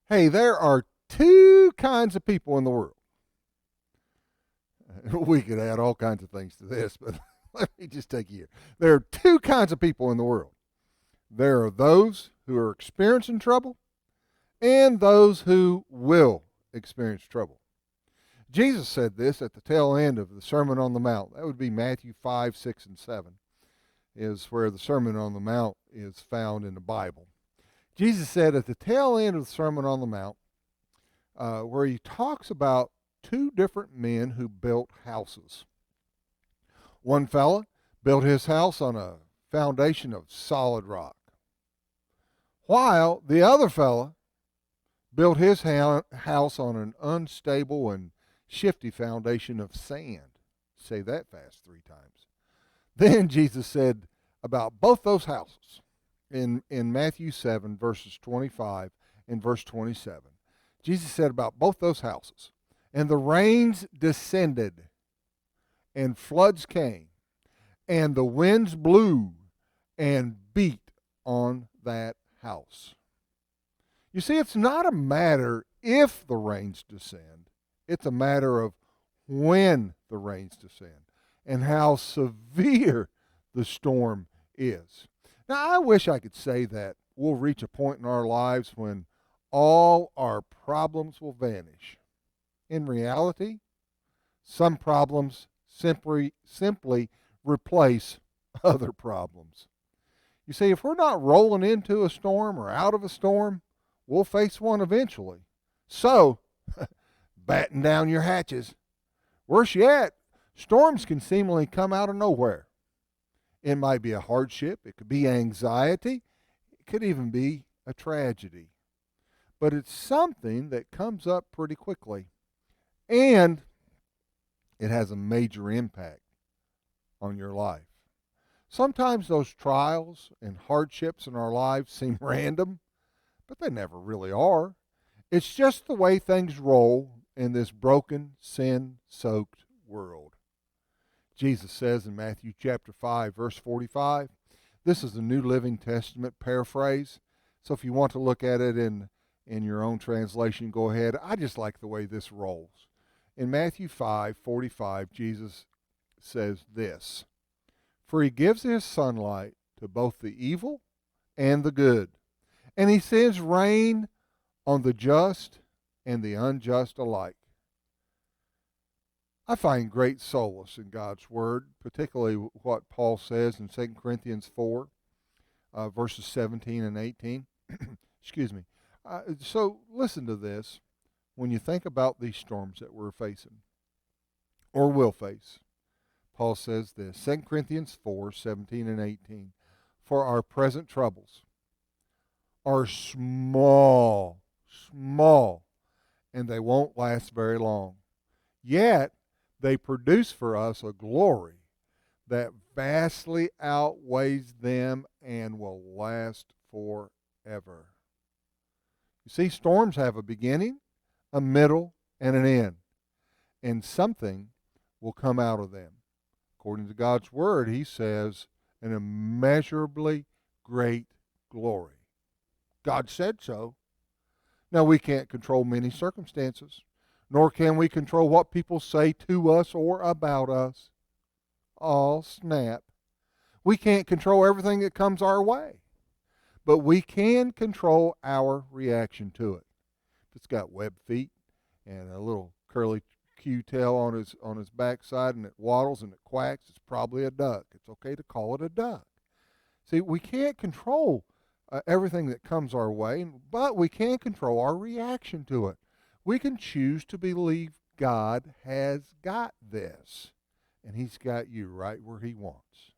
Hey, there are two kinds of people in the world. We could add all kinds of things to this, but let me just take you here. There are two kinds of people in the world. There are those who are experiencing trouble and those who will experience trouble. Jesus said this at the tail end of the Sermon on the Mount. That would be Matthew 5, 6, and 7, is where the Sermon on the Mount is found in the Bible. Jesus said at the tail end of the Sermon on the Mount, where he talks about two different men who built houses. One fella built his house on a foundation of solid rock, while the other fella built his house on an unstable and shifty foundation of sand. Say that fast 3 times. Then Jesus said about both those houses in Matthew 7, verses 25 and verse 27. Jesus said about both those houses, and the rains descended, and floods came, and the winds blew and beat on that house. You see, it's not a matter if the rains descend, it's a matter of when the rains descend and how severe the storm is. Now, I wish I could say that we'll reach a point in our lives when all our problems will vanish. In reality, some problems simply replace other problems. You see, if we're not rolling into a storm or out of a storm, we'll face one eventually. So, batten down your hatches. Worse yet, storms can seemingly come out of nowhere. It might be a hardship, it could be anxiety, it could even be a tragedy. But it's something that comes up pretty quickly, and it has a major impact on your life. Sometimes those trials and hardships in our lives seem random, but they never really are. It's just the way things roll in this broken, sin-soaked world. Jesus says in Matthew chapter 5, verse 45, this is the New Living Testament paraphrase, so if you want to look at it in your own translation, go ahead. I just like the way this rolls. In Matthew 5:45, Jesus says this, for he gives his sunlight to both the evil and the good, and he sends rain on the just and the unjust alike. I find great solace in God's Word, particularly what Paul says in 2 Corinthians 4, verses 17 and 18. Excuse me. So listen to this when you think about these storms that we're facing or will face. Paul says this, 2 Corinthians 4, 17 and 18. For our present troubles are small, and they won't last very long. Yet they produce for us a glory that vastly outweighs them and will last forever. You see, storms have a beginning, a middle, and an end, and something will come out of them. According to God's Word, he says, an immeasurably great glory. God said so. Now, we can't control many circumstances, nor can we control what people say to us or about us. Oh, snap. We can't control everything that comes our way, but we can control our reaction to it. If it's got webbed feet and a little curly Q tail on his backside and it waddles and it quacks, it's probably a duck. It's okay to call it a duck. See, we can't control everything that comes our way, but we can control our reaction to it. We can choose to believe God has got this, and he's got you right where he wants.